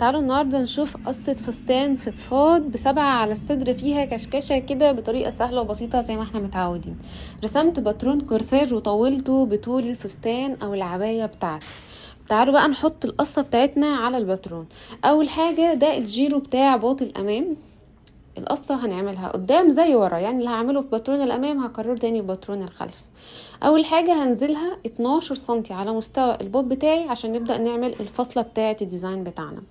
تعالوا النهاردة نشوف قصة فستان فضفاض ب7 على الصدر، فيها كشكشة كده بطريقة سهلة وبسيطة زي ما احنا متعودين. رسمت باترون كورسير وطولته بطول الفستان او العباية بتاعتي. تعالوا بقى نحط القصة بتاعتنا على الباترون. اول حاجة ده الجيرو بتاع باطي الامام. القصة هنعملها قدام زي ورا، يعني اللي هعمله في باترون الامام هكرره تاني في باترون الخلف. اول حاجة هنزلها 12 سنتي على مستوى البوب بتاعي عشان نبدأ نعمل الفصلة بتاعة الديزاين بتاعنا،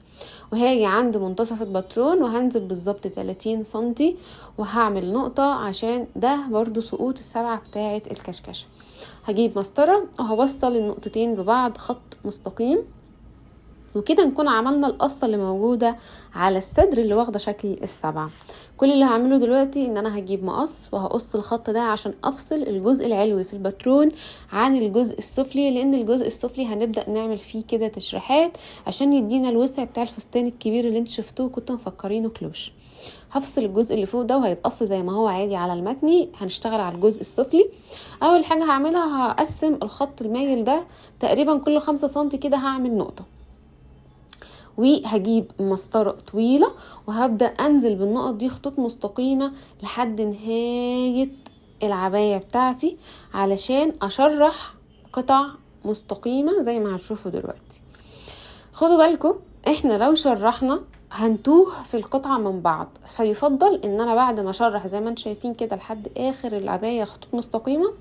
وهاجي عند منتصف الباترون وهنزل بالظبط 30 سنتي وهعمل نقطة عشان ده برضو سقوط السبعة بتاعة الكشكشة. هجيب مسطرة وهوصل النقطتين ببعض خط مستقيم، وكده نكون عملنا القصة اللي موجودة على الصدر اللي واخدة شكل السبعة. كل اللي هعمله دلوقتي ان انا هجيب مقص وهقص الخط ده عشان افصل الجزء العلوي في الباترون عن الجزء السفلي، لان الجزء السفلي هنبدأ نعمل فيه كده تشريحات عشان يدينا الوسع بتاع الفستان الكبير اللي انتوا شفتوه كنتوا مفكرينه كلوش. هفصل الجزء اللي فوق ده وهيتقص زي ما هو عادي على المتني. هنشتغل على الجزء السفلي. اول حاجة هعملها هقسم الخط المايل ده تقريبا كل 5 سنتي كده، هعمل نقطة وهجيب مسطرة طويلة وهبدأ انزل بالنقط دي خطوط مستقيمة لحد نهاية العباية بتاعتي علشان اشرح قطع مستقيمة زي ما هتشوفوا دلوقتي. خدوا بالكم احنا لو شرحنا هنتوه في القطعة من بعض، فيفضل ان انا بعد ما اشرح زي ما انتم شايفين كده لحد اخر العباية خطوط مستقيمة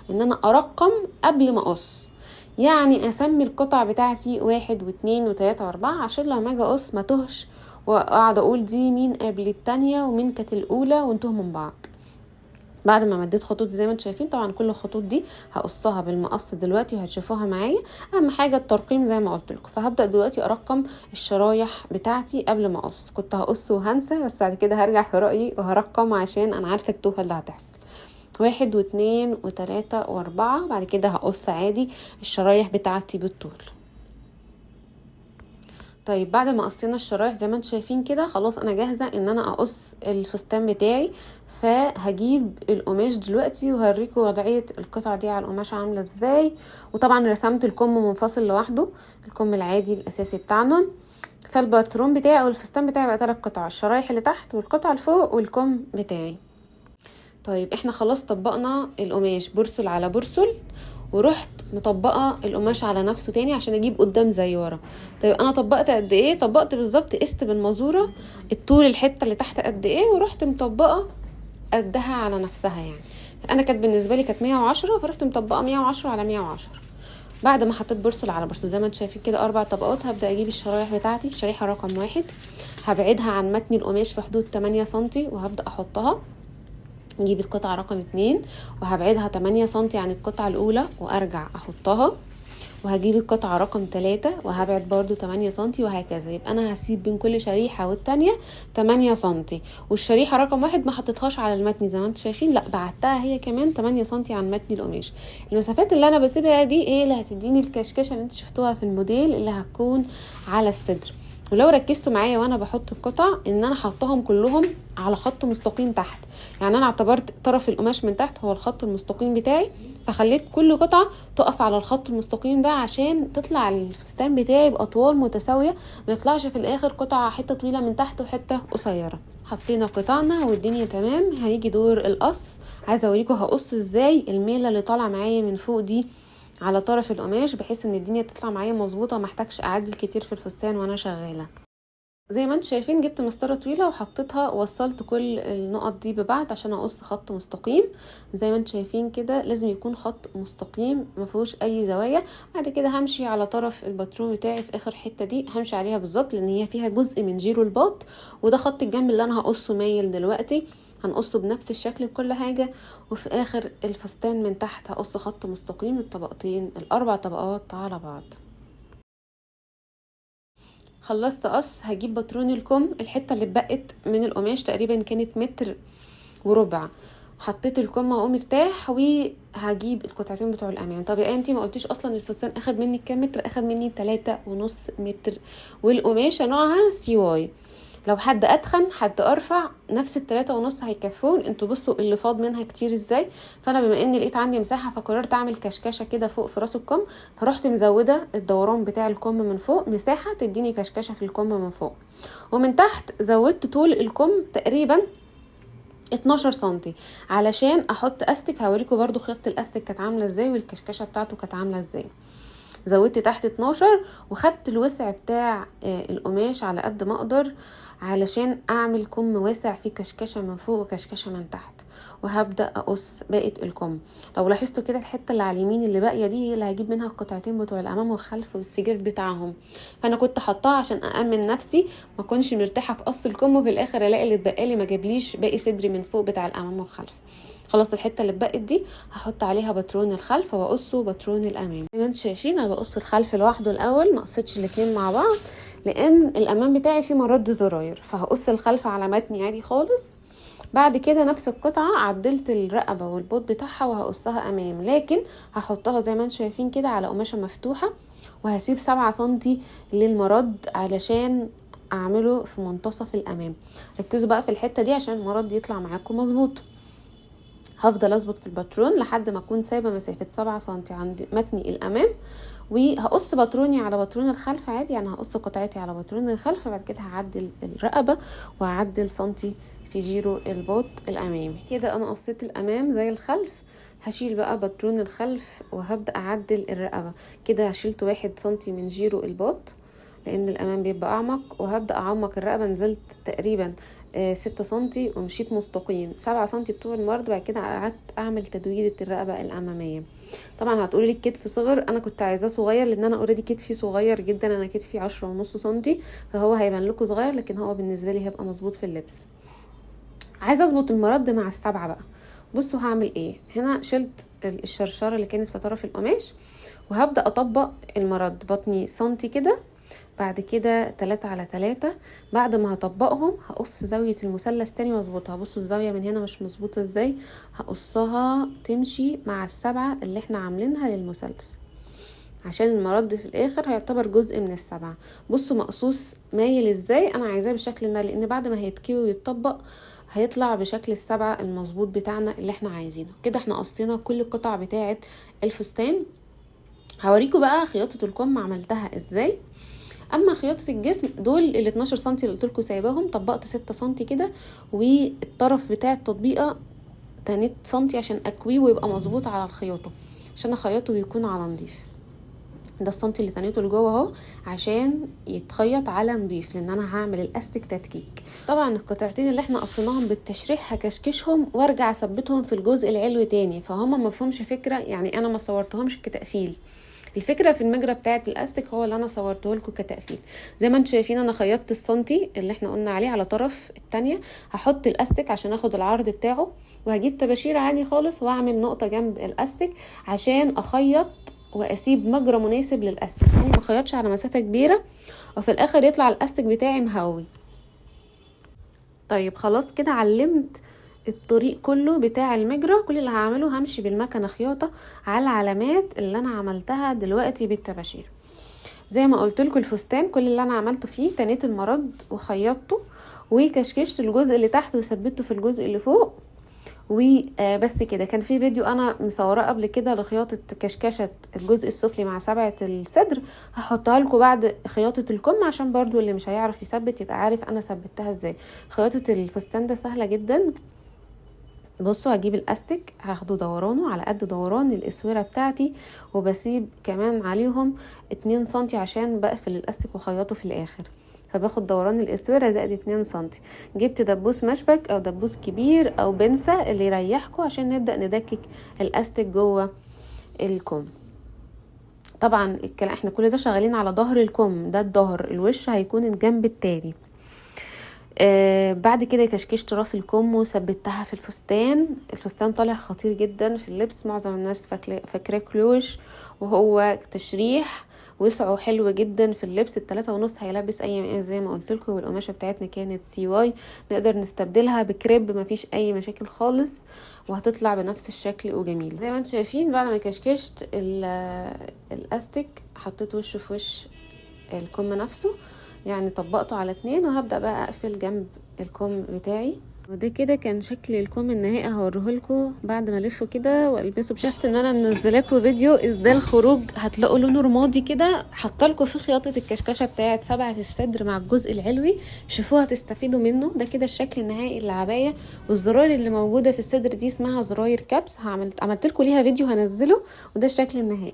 ان انا ارقم قبل ما اقص، يعني اسمي القطع بتاعتي 1 و2 و3 و4 عشان لما اجي اقص ما تهش واقعد اقول دي مين قبل التانية ومين كانت الاولى ونتوه من بعض. بعد ما مديت خطوط زي ما انتم شايفين، طبعا كل الخطوط دي هقصها بالمقص دلوقتي وهتشوفوها معايا. اهم حاجه الترقيم زي ما قلت لكم، فهبدا دلوقتي ارقم الشرايح بتاعتي قبل ما اقص. كنت هقص وهنسى، بس بعد كده هرجع في رايي وهرقم عشان انا عارفه التوهه اللي هتحصل. 1 و2 و3 و4. بعد كده هقص عادي الشرايح بتاعتي بالطول. طيب بعد ما قصينا الشرايح زي ما انتم شايفين كده خلاص انا جاهزه ان انا اقص الفستان بتاعي. فهجيب القماش دلوقتي وهوريكم وضعيه القطعه دي على القماش عامله ازاي. وطبعا رسمت الكم منفصل لوحده، الكم العادي الاساسي بتاعنا. فالباترون بتاعي او الفستان بتاعي بقى 3 قطع، الشرايح اللي تحت والقطعه اللي فوق والكم بتاعي. طيب احنا خلاص طبقنا القماش برسل على برسل، ورحت مطبقه القماش على نفسه تاني عشان اجيب قدام زي ورا. طيب انا طبقت قد ايه؟ طبقت بالظبط، قست بالمزوره الطول الحته اللي تحت قد ايه، ورحت مطبقه قدها على نفسها. يعني انا كانت بالنسبه لي كانت 110، فرحت مطبقه 110 على 110. بعد ما حطيت برسل على برسل زي ما انتم شايفين كده 4 طبقات، هبدا اجيب الشرايح بتاعتي. الشريحه رقم 1 هبعدها عن متن القماش في حدود 8 سنتي وهبدا احطها. نجيب القطعة رقم 2 وهبعدها 8 سنتي عن القطعة الاولى وارجع احطها، وهجيب القطعة رقم 3 وهبعد برضو 8 سنتي وهكذا. يبقى انا هسيب بين كل شريحة والتانية 8 سنتي. والشريحة رقم 1 ما حطيتهاش على المتن زي ما انتم شايفين، لا بعدتها هي كمان 8 سنتي عن متن القماش. المسافات اللي انا بسيبها دي ايه اللي هتديني الكشكشة اللي انتم شفتوها في الموديل اللي هتكون على الصدر. ولو ركزتوا معايا وانا بحط القطع ان انا حطهم كلهم على خط مستقيم تحت، يعني انا اعتبرت طرف القماش من تحت هو الخط المستقيم بتاعي، فخليت كل قطعة تقف على الخط المستقيم ده عشان تطلع الفستان بتاعي باطوال متساوية، ما يطلعش في الاخر قطعة حتة طويلة من تحت وحتة قصيرة. حطينا قطعنا والدنيا تمام، هيجي دور القص. عايزه اوريكم هقص ازاي الميله اللي طالعه معايا من فوق دي على طرف القماش بحيث ان الدنيا تطلع معايا مظبوطه، محتاجش اعدل كتير في الفستان وانا شغاله. زي ما انتم شايفين جبت مسطره طويله وحطيتها ووصلت كل النقط دي ببعض عشان اقص خط مستقيم. زي ما انتم شايفين كده لازم يكون خط مستقيم ما فيهوش اي زوايا. بعد كده همشي على طرف الباترون بتاعي في اخر حته دي، همشي عليها بالظبط لان هي فيها جزء من جيرو الباط، وده خط الجنب اللي انا هقصه مايل دلوقتي. هنقصه بنفس الشكل بكل حاجه. وفي اخر الفستان من تحت هقص خط مستقيم الطبقتين ال4 طبقات على بعض. خلصت قص، هجيب باترون الكم الحته اللي اتبقت من القماش تقريبا كانت 1.25 متر. حطيت الكم اهو مرتاح، وهجيب القطعتين بتوع الامام. طب يا انتي ما قلتيش اصلا الفستان اخد مني كام متر؟ اخد مني 3.5 متر، والقماشه نوعها سي واي. لو حد اتخن حد ارفع نفس ال3.5 هيكفون. انتوا بصوا اللي فاض منها كتير ازاي. فانا بما اني لقيت عندي مساحه فقررت اعمل كشكشه كده فوق في راس الكم، فرحت مزوده الدوران بتاع الكم من فوق مساحه تديني كشكشه في الكم من فوق، ومن تحت زودت طول الكم تقريبا 12 سنتي علشان احط استك. هوريكم برضو خياطه الاستك كانت عامله ازاي والكشكشه بتاعته كانت عامله ازاي. زودت تحت 12 وخدت الوسع بتاع القماش على قد ما اقدر علشان اعمل كم واسع فيه كشكشه من فوق وكشكشه من تحت، وهبدا اقص باقي الكم. لو لاحظتوا كده الحته اللي على اليمين اللي باقيه دي هي اللي هجيب منها القطعتين بتوع الامام والخلف والسجاف بتاعهم، فانا كنت حطاها عشان اامن نفسي ما كنش مرتاحه في قص الكم وفي الاخر الاقي اللي اتبقى لي ما جابليش باقي صدري من فوق بتاع الامام والخلف. خلاص الحته اللي اتبقت دي هحط عليها باترون الخلف واقصه باترون الامام. زي ما انتم شايفين انا بقص الخلف لوحده الاول، ما قصيتش الاثنين مع بعض لان الامام بتاعي فيه مرد زراير، فهقص الخلف على متني عادي خالص. بعد كده نفس القطعه عدلت الرقبه والبوط بتاعها وهقصها امام، لكن هحطها زي ما انتم شايفين كده على قماشه مفتوحه، وهسيب 7 سنتي للمرد علشان اعمله في منتصف الامام. ركزوا بقى في الحته دي عشان المرد يطلع معاكم مظبوط. هفضل اظبط في الباترون لحد ما اكون سايبه مسافه 7 سنتي عند متني الامام، وهقص باتروني على باترون الخلف عادي، يعني هقص قطعتي على باترون الخلف. بعد كده هعدل الرقبه وهعدل سنتي في جيرو البوط الامامي. كده انا قصيت الامام زي الخلف. هشيل بقى باترون الخلف وهبدا اعدل الرقبه. كده شلت 1 سنتي من جيرو البوط لان الامام بيبقى اعمق، وهبدا اعمق الرقبه. نزلت تقريبا 6 سنتي ومشيت مستقيم 7 سنتي بتوع المرد. بعد كده قعدت اعمل تدويره الرقبه الاماميه. طبعا هتقولي لي الكتف صغر، انا كنت عايزاه صغير لان انا اوريدي كتفي صغير جدا، انا كتفي 10.5 سنتي، فهو هيبان لكم صغير لكن هو بالنسبه لي هيبقى مظبوط في اللبس. عايزه اظبط المرد مع السبعه بقى. بصوا هعمل ايه. هنا شلت الشرشره اللي كانت في طرف القماش وهبدا اطبق المرد بطني سنتي كده، بعد كده 3 على 3. بعد ما هطبقهم هقص زاوية المثلث تاني واظبطها. بصوا الزاوية من هنا مش مظبوطة ازاي، هقصها تمشي مع ال7 اللي احنا عاملينها للمثلث عشان المرد في الاخر هيعتبر جزء من ال7. بصوا مقصوص مايل ازاي، انا عايزاه بالشكل ده لان بعد ما هيتكوي ويتطبق هيطلع بشكل ال7 المظبوط بتاعنا اللي احنا عايزينه. كده احنا قصينا كل القطع بتاعة الفستان. هوريكم بقى خياطة الكم عملتها ازاي. اما خياطه الجسم دول ال 12 سنتي اللي قلت لكم سايباهم، طبقت 6 سنتي كده، والطرف بتاع التطبيقه تنيت سنتي عشان اكويه ويبقى مظبوط على الخياطه عشان اخيطه ويكون على نضيف. ده السنتي اللي تنيته لجوه اهو عشان يتخيط على نضيف لان انا هعمل الاستك تدكيك. طبعا القطعتين اللي احنا قصيناهم بالتشريح هكشكشهم وارجع اثبتهم في الجزء العلوي تاني، فهم ما فهمش فكره، يعني انا ما صورتهمش كتقفيل. الفكره في المجرى بتاعه الاستك هو اللي انا صورته لكم كتقفيل. زي ما انتم شايفين انا خيطت السنتي اللي احنا قلنا عليه على طرف التانية. هحط الاستك عشان اخد العرض بتاعه، وهجيب طباشير عادي خالص واعمل نقطه جنب الاستك عشان اخيط واسيب مجرى مناسب للاستك، ما اخيطش على مسافه كبيره وفي الاخر يطلع الاستك بتاعي مهوي. طيب خلاص كده علمت الطريق كله بتاع المجرى. كل اللي هعمله همشي بالمكنه خياطه على العلامات اللي انا عملتها دلوقتي بالطباشير. زي ما قلت لكم الفستان كل اللي انا عملته فيه تنيت المرد وخيطته وكشكشت الجزء اللي تحت وثبته في الجزء اللي فوق وبس كده. كان في فيديو انا مصوراه قبل كده لخياطه كشكشه الجزء السفلي مع سبعه الصدر، هحطها لكم بعد خياطه الكم عشان برضو اللي مش هيعرف يثبت يبقى عارف انا ثبتها ازاي. خياطه الفستان ده سهله جدا. بصوا هجيب الاستك هاخده دورانه على قد دوران الاسوره بتاعتي، وبسيب كمان عليهم 2 سنتي عشان بقفل الاستك وخيطه في الاخر، فباخد دوران الاسوره زائد 2 سنتي. جبت دبوس مشبك او دبوس كبير او بنسة اللي يريحكم عشان نبدا ندكك الاستك جوه الكم. طبعا احنا كل ده شغالين على ظهر الكم، ده الظهر، الوش هيكون الجنب التاني. بعد كده كشكشت راس الكم وثبتها في الفستان. الفستان طالع خطير جدا في اللبس، معظم الناس فاكراه كلوش وهو تشريح، وسعه حلو جدا في اللبس. 3.5 هيلبس اي مقاس زي ما قلت لكم، والقماشه بتاعتنا كانت CY نقدر نستبدلها بكريب مفيش اي مشاكل خالص، وهتطلع بنفس الشكل وجميل زي ما انتم شايفين. بعد ما كشكشت الاستك حطيت وشه في وش الكم نفسه، يعني طبقته على 2 وهبدأ بقى اقفل جنب الكم بتاعي. وده كده كان شكل الكم النهائي، هوريهولكوا بعد ما الفه كده والبسه. شفت ان انا منزلاكوا فيديو اسدال خروج، هتلاقوا لونه رمادي كده، حاطالكوا في خياطه الكشكشه بتاعه 7 الصدر مع الجزء العلوي، شوفوها هتستفيدوا منه. ده كده الشكل النهائي للعبايه. والزراير اللي موجوده في الصدر دي اسمها زراير كابس، عملت لكم ليها فيديو هنزله، وده الشكل النهائي.